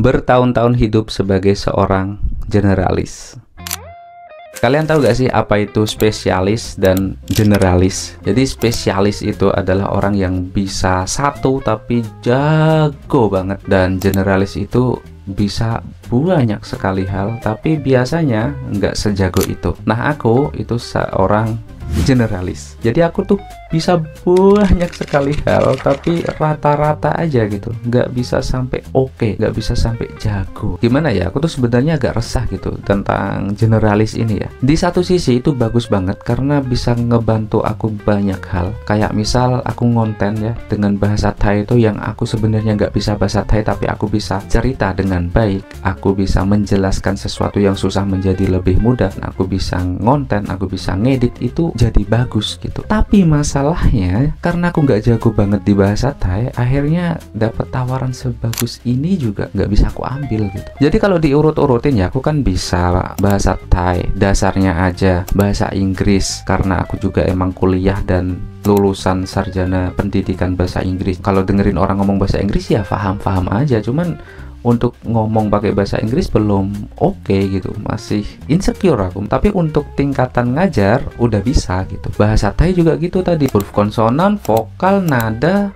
bertahun-tahun hidup sebagai seorang generalis. Kalian tahu gak sih apa itu spesialis dan generalis? Jadi spesialis itu adalah orang yang bisa satu tapi jago banget, dan generalis itu bisa banyak sekali hal tapi biasanya nggak sejago itu. Nah, aku itu seorang generalis. Jadi aku tuh bisa banyak sekali hal tapi rata-rata aja gitu, nggak bisa sampai oke, nggak bisa sampai jago. Gimana ya, aku tuh sebenarnya agak resah gitu tentang generalis ini ya. Di satu sisi itu bagus banget karena bisa ngebantu aku banyak hal, kayak misal aku ngonten ya dengan bahasa Thai itu yang aku sebenarnya nggak bisa bahasa Thai tapi aku bisa cerita dengan baik, aku bisa menjelaskan sesuatu yang susah menjadi lebih mudah, aku bisa ngonten, aku bisa ngedit, itu jadi bagus gitu. Tapi masalahnya karena aku nggak jago banget di bahasa Thai, akhirnya dapat tawaran sebagus ini juga nggak bisa aku ambil gitu. Jadi kalau diurut-urutin ya, aku kan bisa bahasa Thai dasarnya aja, bahasa Inggris karena aku juga emang kuliah dan lulusan sarjana pendidikan bahasa Inggris. Kalau dengerin orang ngomong bahasa Inggris ya paham-paham aja, cuman untuk ngomong pakai bahasa Inggris belum oke gitu, masih insecure aku. Tapi untuk tingkatan ngajar udah bisa gitu. Bahasa Thai juga gitu tadi, huruf konsonan, vokal, nada,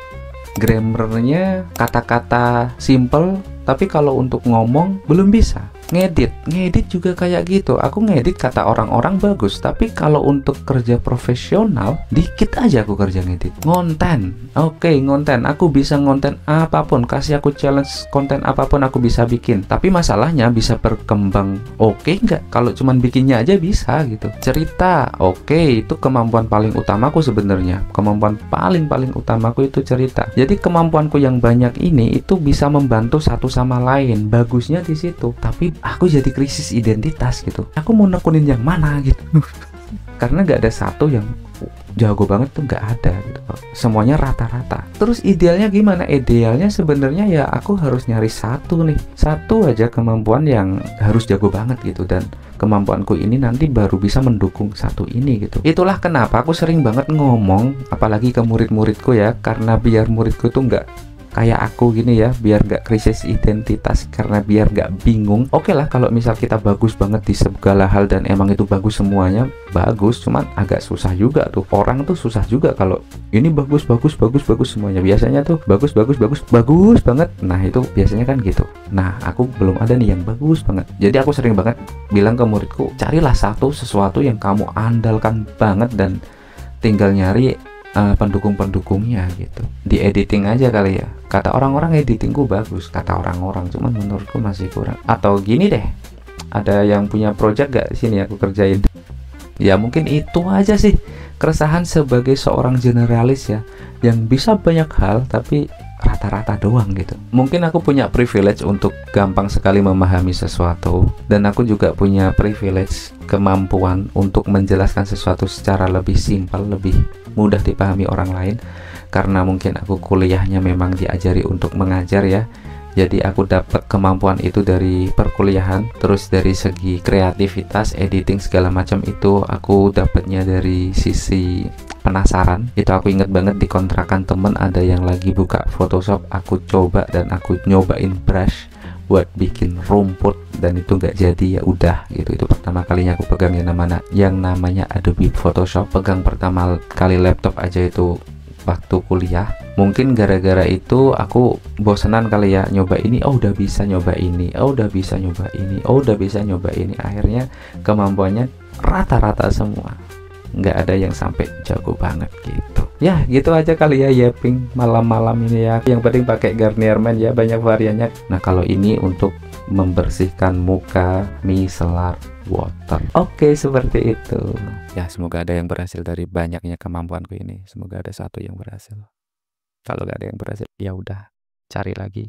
grammarnya, kata-kata simple. Tapi kalau untuk ngomong belum bisa. Ngedit juga kayak gitu. Aku ngedit kata orang-orang bagus, tapi kalau untuk kerja profesional dikit aja aku kerja ngedit. Ngonten, oke, ngonten, aku bisa ngonten apapun, kasih aku challenge konten apapun aku bisa bikin. Tapi masalahnya bisa berkembang oke nggak? Kalau cuman bikinnya aja bisa gitu. Cerita, oke, itu kemampuan paling utamaku sebenarnya. Kemampuan paling utamaku itu cerita. Jadi kemampuanku yang banyak ini itu bisa membantu satu sama lain. Bagusnya di situ. Tapi aku jadi krisis identitas gitu. Aku mau nekunin yang mana gitu. Karena nggak ada satu yang jago banget tuh, nggak ada gitu. Semuanya rata-rata. Terus idealnya gimana? Idealnya sebenarnya ya aku harus nyari satu nih, satu aja kemampuan yang harus jago banget gitu, dan kemampuanku ini nanti baru bisa mendukung satu ini gitu. Itulah kenapa aku sering banget ngomong, apalagi ke murid-muridku ya, karena biar muridku tuh nggak kayak aku gini ya, biar nggak krisis identitas, karena biar nggak bingung. Oke lah kalau misal kita bagus banget di segala hal dan emang itu bagus semuanya, bagus, cuman agak susah juga tuh. Orang tuh susah juga kalau ini bagus semuanya. Biasanya tuh bagus banget. Nah itu biasanya kan gitu. Nah aku belum ada nih yang bagus banget. Jadi aku sering banget bilang ke muridku, carilah sesuatu yang kamu andalkan banget dan tinggal nyari pendukung-pendukungnya gitu. Di editing aja kali ya. Kata orang-orang editingku bagus, kata orang-orang, cuman menurutku masih kurang. Atau gini deh, ada yang punya project gak sini aku kerjain? Ya mungkin itu aja sih keresahan sebagai seorang generalis ya, yang bisa banyak hal tapi rata-rata doang gitu. Mungkin aku punya privilege untuk gampang sekali memahami sesuatu, dan aku juga punya privilege kemampuan untuk menjelaskan sesuatu secara lebih simpel, lebih mudah dipahami orang lain, karena mungkin aku kuliahnya memang diajari untuk mengajar ya. Jadi aku dapat kemampuan itu dari perkuliahan. Terus dari segi kreativitas, editing segala macam itu aku dapatnya dari sisi penasaran. Itu aku inget banget di kontrakan temen ada yang lagi buka Photoshop, aku coba dan aku nyobain brush buat bikin rumput, dan itu nggak jadi, ya udah gitu. Itu pertama kalinya aku pegang yang namanya Adobe Photoshop. Pegang pertama kali laptop aja itu waktu kuliah. Mungkin gara-gara itu aku bosenan kali ya nyoba ini, oh udah bisa nyoba ini, oh udah bisa nyoba ini, oh udah bisa nyoba ini. Akhirnya kemampuannya rata-rata semua, nggak ada yang sampai jago banget gitu. Ya gitu aja kali ya yapping malam-malam ini ya. Yang penting pakai Garnier Men ya, banyak variannya. Nah kalau ini untuk membersihkan muka micellar water. Oke, seperti itu ya. Semoga ada yang berhasil dari banyaknya kemampuanku ini. Semoga ada satu yang berhasil. Kalau nggak ada yang berhasil, ya udah, cari lagi.